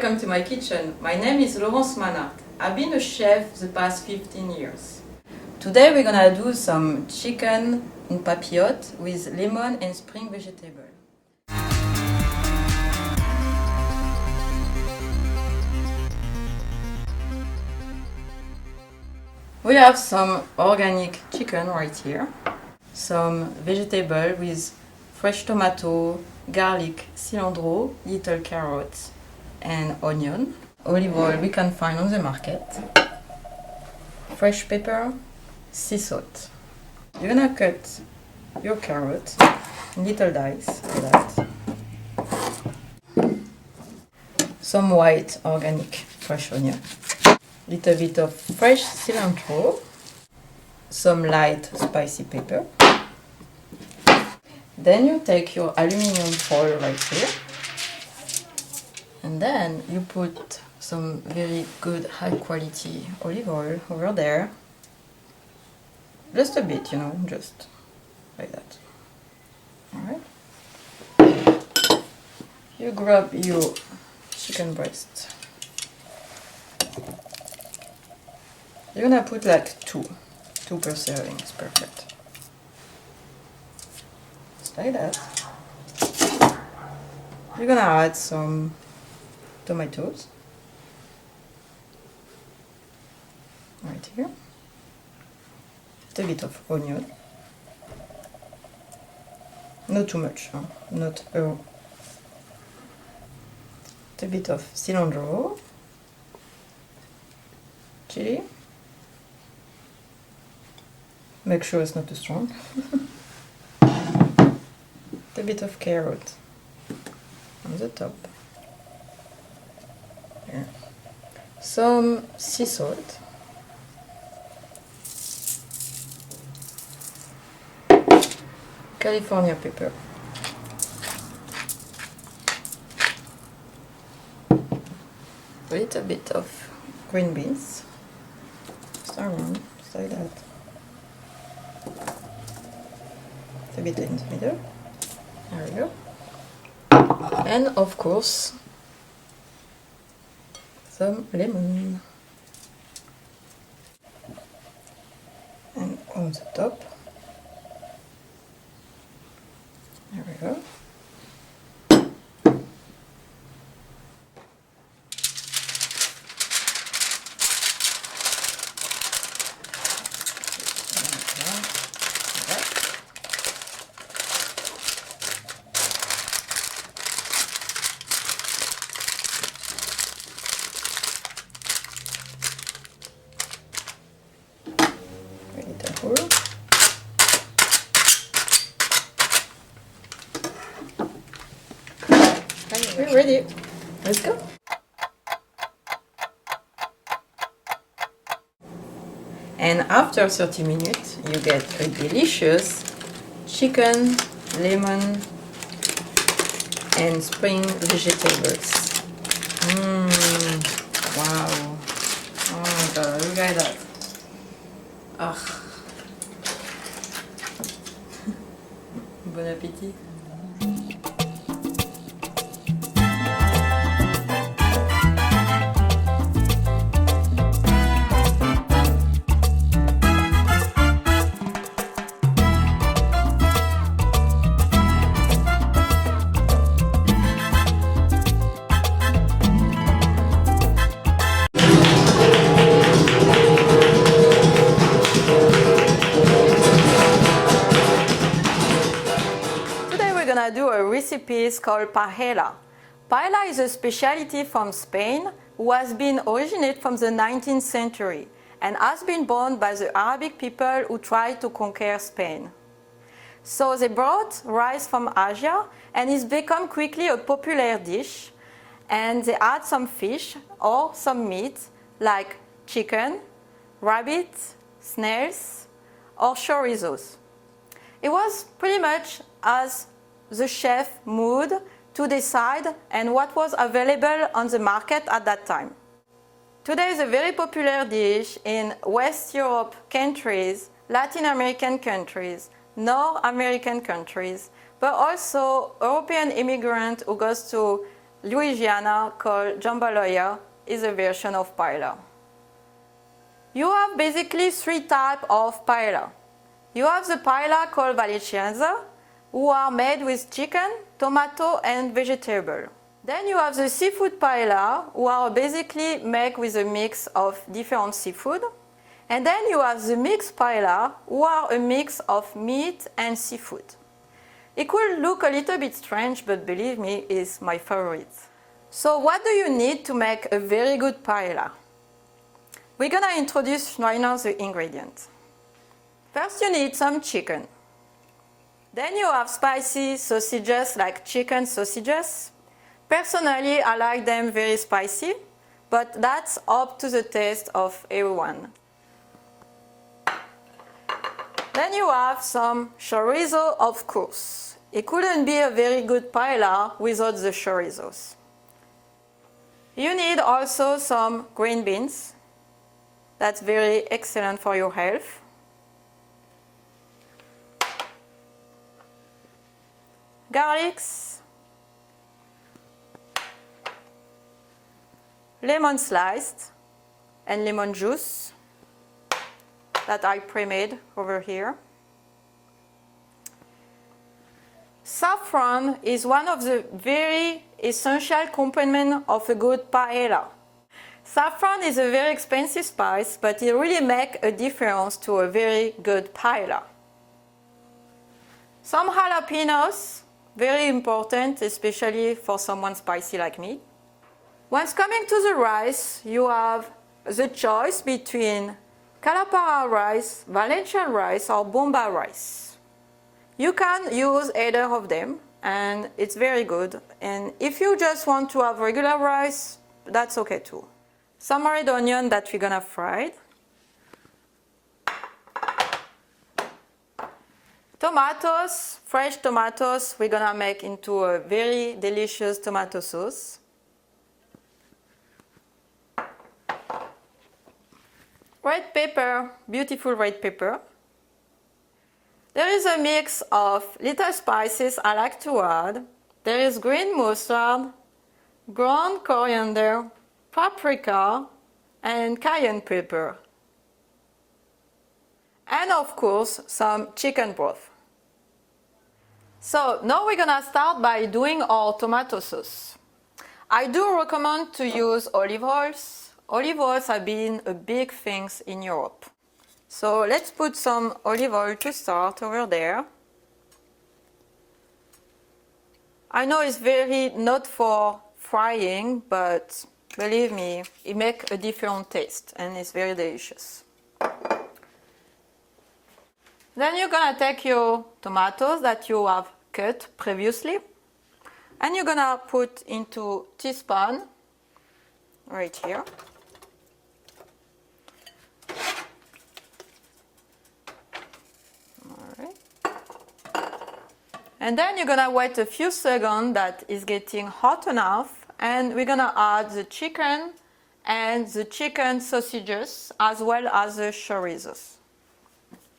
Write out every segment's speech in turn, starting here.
welcome to my kitchen. My name is Mannhart. I've been a chef the past 15 years. Today we're gonna do some chicken in papillote with lemon and spring vegetable. We have some organic chicken right here, some vegetable with fresh tomato, garlic, cilantro, little carrots and onion, olive oil we can find on the market, fresh pepper, sea salt. You're gonna cut your carrot in little dice like that. Some white organic fresh onion, little bit of fresh cilantro, some light spicy pepper. Then you take your aluminum foil right here, and then you put some very good high quality olive oil over there. Just a bit, just like that. Alright. You grab your chicken breast. You're gonna put like two per serving, it's perfect. Just like that. You're gonna add some tomatoes right here. A bit of onion. Not too much, not a bit of cilantro, chili. Make sure it's not too strong. A bit of carrot on the top. Here. Some sea salt. California pepper. A little bit of green beans. Just around, just like that. A bit in the middle. There we go. And of course, some lemon. And on the top. There we go. We're ready. Let's go. And after 30 minutes, you get a delicious chicken, lemon, and spring vegetables. Wow. Oh my god, look at that. Ah. Bon appétit. We're gonna do a recipe called paella. Paella is a specialty from Spain who has been originated from the 19th century and has been born by the Arabic people who tried to conquer Spain. So they brought rice from Asia and it's become quickly a popular dish, and they add some fish or some meat like chicken, rabbit, snails or chorizos. It was pretty much as the chef mood to decide and what was available on the market at that time. Today is a very popular dish in West Europe countries, Latin American countries, North American countries, but also European immigrant who goes to Louisiana called jambalaya is a version of paella. You have basically three types of paella. You have the paella called valenciennes, who are made with chicken, tomato, and vegetable. Then you have the seafood paella, who are basically made with a mix of different seafood. And then you have the mixed paella, who are a mix of meat and seafood. It could look a little bit strange, but believe me, it's my favorite. So what do you need to make a very good paella? We're gonna introduce right now the ingredients. First you need some chicken. Then you have spicy sausages like chicken sausages. Personally, I like them very spicy, but that's up to the taste of everyone. Then you have some chorizo, of course. It couldn't be a very good paella without the chorizos. You need also some green beans. That's very excellent for your health. Garlics. Lemon sliced and lemon juice that I pre-made over here. Saffron is one of the very essential components of a good paella. Saffron is a very expensive spice, but it really makes a difference to a very good paella. Some jalapenos, very important, especially for someone spicy like me. Once coming to the rice, you have the choice between Calapara rice, Valencian rice, or Bomba rice. You can use either of them, and it's very good. And if you just want to have regular rice, that's okay too. Some red onion that we're gonna fry. Tomatoes, fresh tomatoes, we're gonna make into a very delicious tomato sauce. Red pepper, beautiful red pepper. There is a mix of little spices I like to add. There is green mustard, ground coriander, paprika, and cayenne pepper. And of course, some chicken broth. So now we're gonna start by doing our tomato sauce. I do recommend to use olive oils. Olive oils have been a big thing in Europe. So let's put some olive oil to start over there. I know it's very not for frying, but believe me, it makes a different taste and it's very delicious. Then you're gonna take your tomatoes that you have cut previously and you're gonna put into teaspoon right here. And then you're gonna wait a few seconds that is getting hot enough, and we're gonna add the chicken and the chicken sausages as well as the chorizos.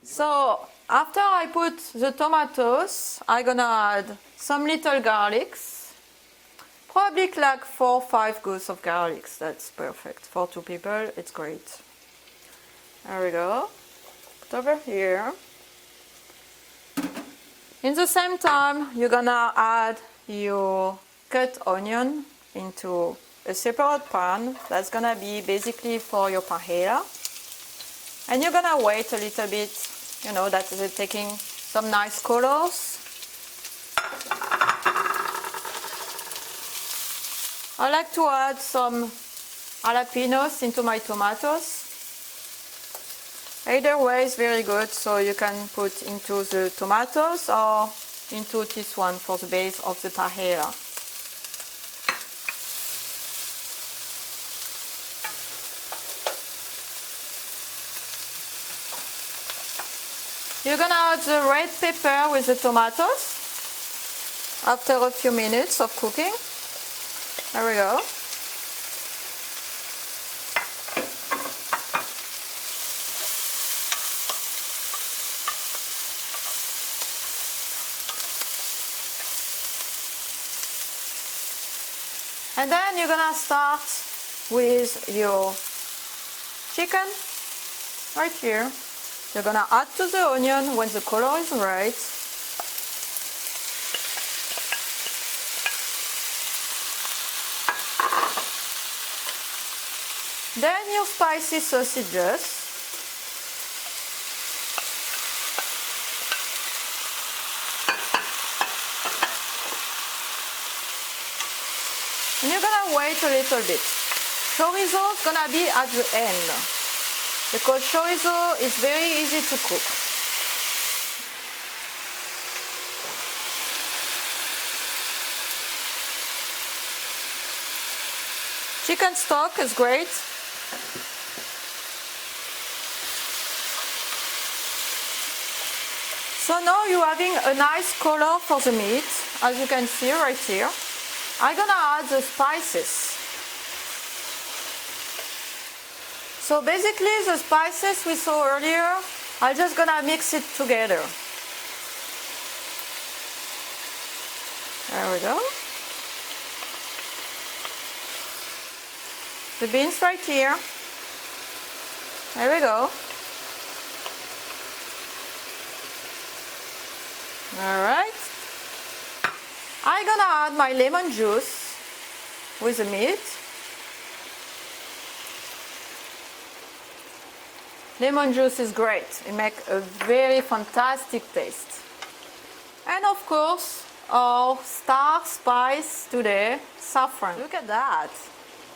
So after I put the tomatoes, I'm gonna add some little garlics, probably like 4 or 5 goes of garlics. That's perfect for 2 people. It's great. There we go. Put over here. In the same time, you're gonna add your cut onion into a separate pan. That's gonna be basically for your paella. And you're gonna wait a little bit, you know, that is taking some nice colors. I like to add some jalapenos into my tomatoes. Either way is very good, so you can put into the tomatoes or into this one for the base of the paella. You're gonna add the red pepper with the tomatoes after a few minutes of cooking. There we go. And then you're gonna start with your chicken right here. You're gonna add to the onion when the color is right. Then your spicy sausages. And you're gonna wait a little bit. Chorizo is gonna be at the end because chorizo is very easy to cook. Chicken stock is great. So now you're having a nice color for the meat, as you can see right here. I'm gonna add the spices. So basically the spices we saw earlier, I'm just gonna mix it together. There we go. The beans right here. There we go. Alright. I'm gonna add my lemon juice with the meat. Lemon juice is great. It makes a very fantastic taste. And of course, our star spice today, saffron. Look at that.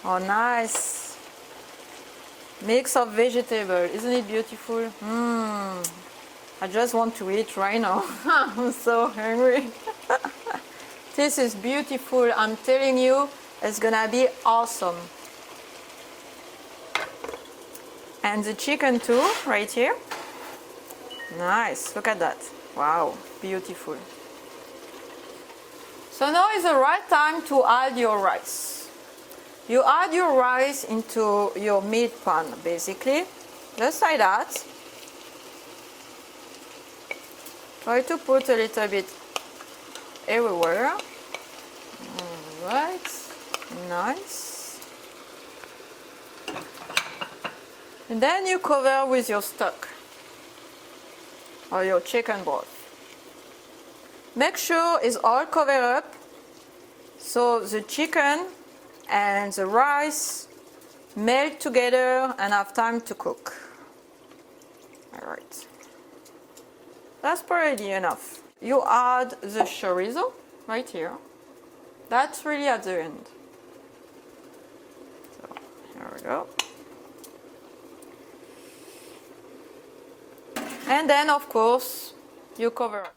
Oh, nice. Mix of vegetable. Isn't it beautiful? I just want to eat right now. I'm so hungry. This is beautiful. I'm telling you, it's gonna be awesome. And the chicken too, right here. Nice, look at that. Wow, beautiful. So now is the right time to add your rice. You add your rice into your meat pan, basically. Just like that. Try to put a little bit everywhere. Alright, nice. And then you cover with your stock or your chicken broth. Make sure it's all covered up so the chicken and the rice melt together and have time to cook. Alright. That's probably enough. You add the chorizo right here. That's really at the end. So, here we go. And then, of course, you cover it.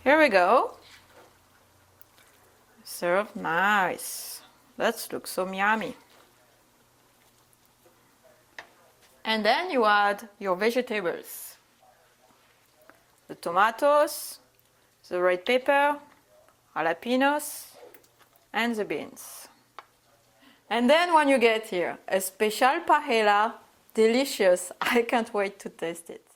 Here we go. Serve nice. That looks so yummy. And then you add your vegetables. The tomatoes, the red pepper, jalapenos, and the beans. And then when you get here, a special paella, delicious. I can't wait to taste it.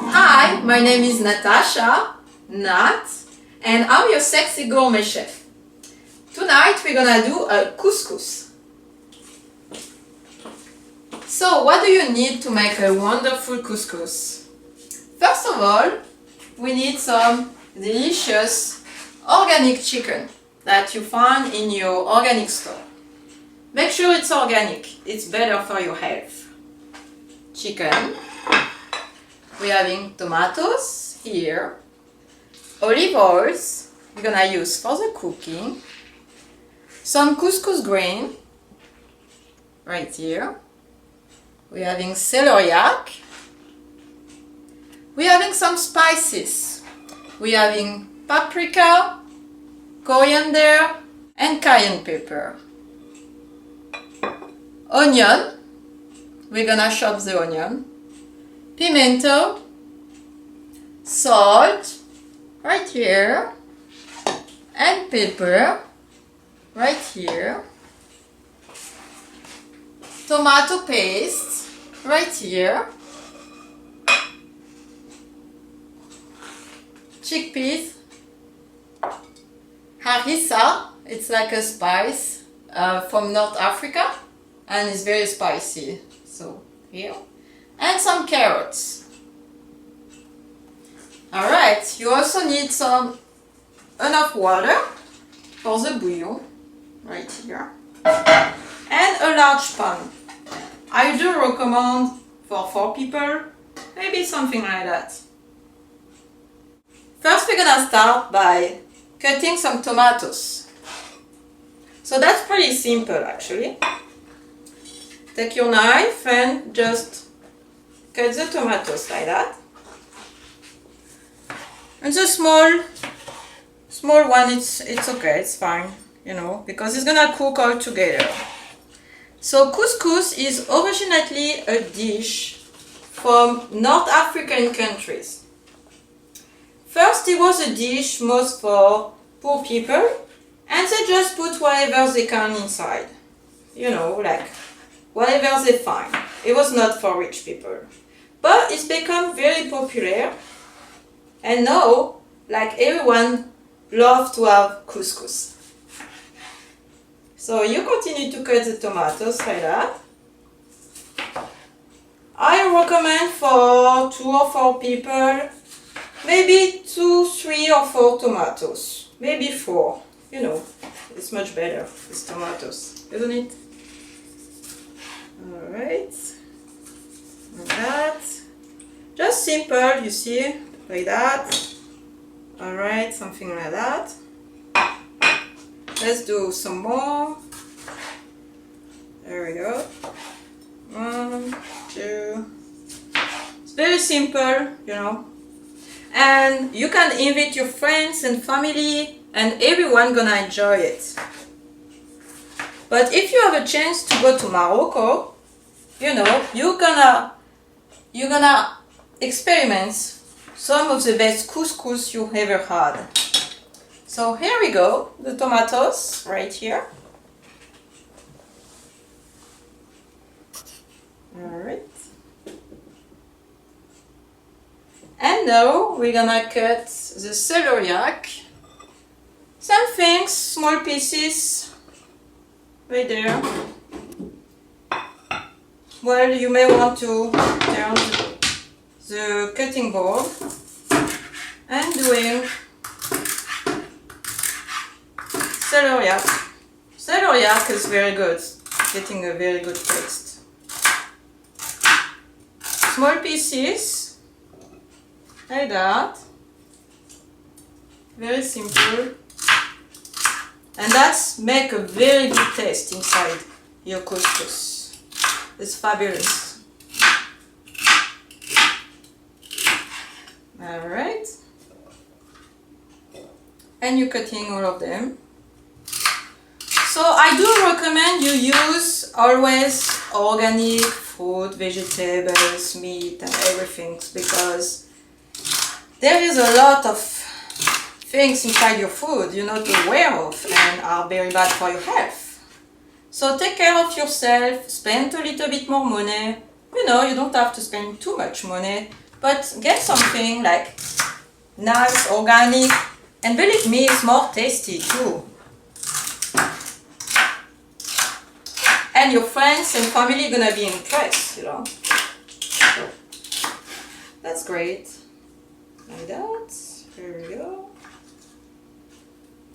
Hi, my name is Natacha, Nat, and I'm your sexy gourmet chef. Tonight we're gonna do a couscous. So what do you need to make a wonderful couscous? First of all, we need some delicious organic chicken that you find in your organic store. Make sure it's organic, it's better for your health. Chicken. We're having tomatoes here, olive oils we're gonna use for the cooking, some couscous grain right here, we're having celeriac, we're having some spices, we're having paprika, coriander and cayenne pepper. onion, we're gonna chop the onion, pimento, salt, right here, and pepper, right here, tomato paste, right here, chickpeas, harissa, it's like a spice from North Africa and it's very spicy, so here, and some carrots. Alright, you also need enough water for the bouillon, right here, and a large pan. I do recommend for 4 people, maybe something like that. First we're gonna start by cutting some tomatoes. So that's pretty simple actually. Take your knife and just cut the tomatoes like that. And the small one, it's okay, it's fine, you know, because it's gonna cook all together. So couscous is originally a dish from North African countries. First it was a dish most for poor people and they just put whatever they can inside. You know, like whatever they find. It was not for rich people. But it's become very popular and now, like everyone loves to have couscous. So you continue to cut the tomatoes like that. I recommend for 2 or 4 people, maybe 2, 3 or 4 tomatoes, maybe 4. You know, it's much better with tomatoes, isn't it? Alright, like that. Just simple, you see, like that. Alright, something like that. Let's do some more. There we go. 1, 2. It's very simple, you know. And you can invite your friends and family and everyone gonna enjoy it. But if you have a chance to go to Morocco, you know, you're gonna experiment some of the best couscous you ever had. So here we go, the tomatoes right here. Alright. And now we're gonna cut the celeriac. Some things, small pieces, right there. Well, you may want to turn the cutting board and doing celeriac. Celeriac is very good, getting a very good taste. Small pieces, like that. Very simple. And that's make a very good taste inside your couscous. It's fabulous. Alright. And you're cutting all of them. So I do recommend you use always organic fruit, vegetables, meat and everything because there is a lot of things inside your food you're not aware of and are very bad for your health. So take care of yourself, spend a little bit more money. You know, you don't have to spend too much money, but get something like nice, organic, and believe me, it's more tasty too. And your friends and family are gonna be impressed, you know. So, that's great. Like that. Here we go.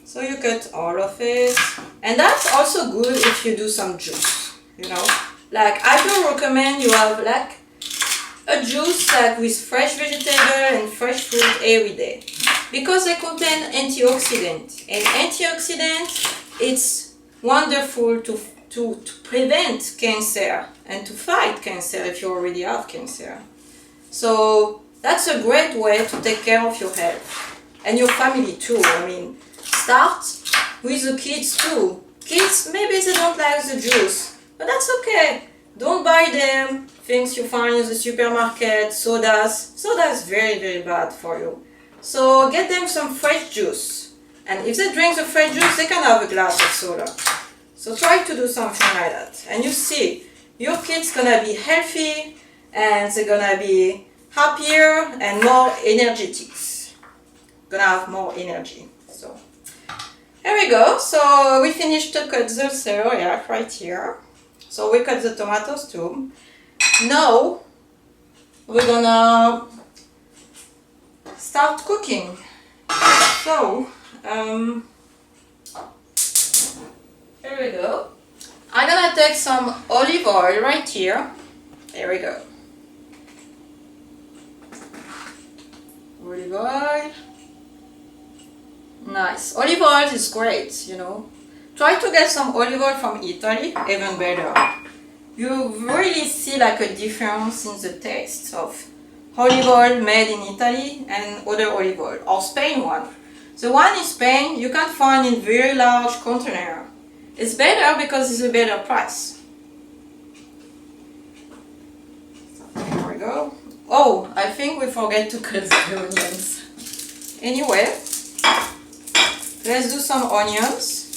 So you cut all of it. And that's also good if you do some juice, you know. Like I do recommend you have like a juice like with fresh vegetable and fresh fruit every day. Because they contain antioxidant. And antioxidant, it's wonderful to prevent cancer and to fight cancer if you already have cancer. So that's a great way to take care of your health and your family too. I mean, start with the kids too. Kids, maybe they don't like the juice, But that's okay. Don't buy them things you find in the supermarket, sodas. Soda is very, very bad for you. So get them some fresh juice. And if they drink the fresh juice, they can have a glass of soda. So try to do something like that. And you see, your kid's gonna be healthy and they're gonna be happier and more energetic. Gonna have more energy. So here we go. So we finished to cut the celery right here. So we cut the tomatoes too. Now we're gonna start cooking. So here we go. I'm gonna take some olive oil right here. There we go. Olive oil. Nice. Olive oil is great, you know. Try to get some olive oil from Italy, even better. You really see like a difference in the taste of olive oil made in Italy and other olive oil, or Spain one. The one in Spain you can find in very large container. It's better because it's a better price. There we go. Oh, I think we forget to cut the onions. Anyway, let's do some onions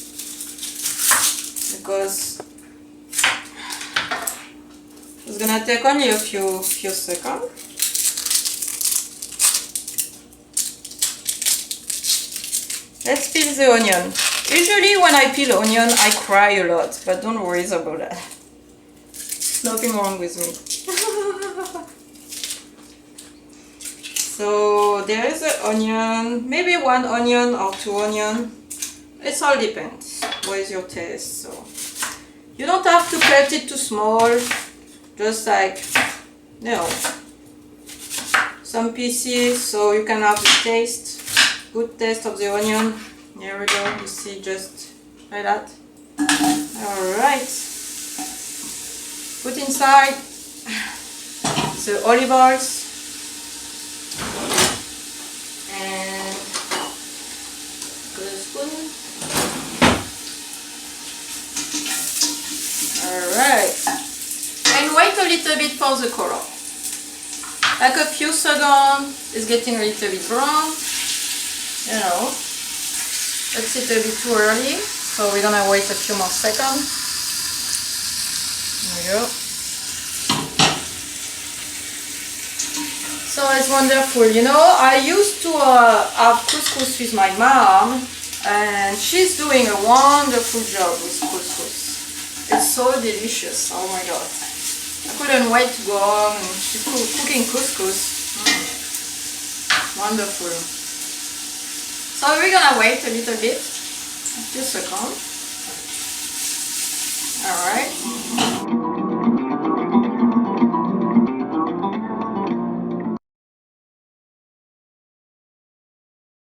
because it's gonna take only a few seconds. Let's peel the onion. Usually when I peel onion, I cry a lot, but don't worry about that. Nothing wrong with me. So there is an onion, maybe one onion or two onion. It all depends. What is your taste? So you don't have to cut it too small. Just like, you know, some pieces so you can have the taste, good taste of the onion. Here we go. You see, just like that. All right. Put inside the olive oils. And put a spoon. Alright. And wait a little bit for the color. Like a few seconds, it's getting a little bit brown. You know, it's a little bit too early, so we're gonna wait a few more seconds. There we go. So it's wonderful, you know. I used to have couscous with my mom, and she's doing a wonderful job with couscous. It's so delicious. Oh my god, I couldn't wait to go home and she's cooking couscous. Wonderful. So we're gonna wait a little bit, a few seconds. All right.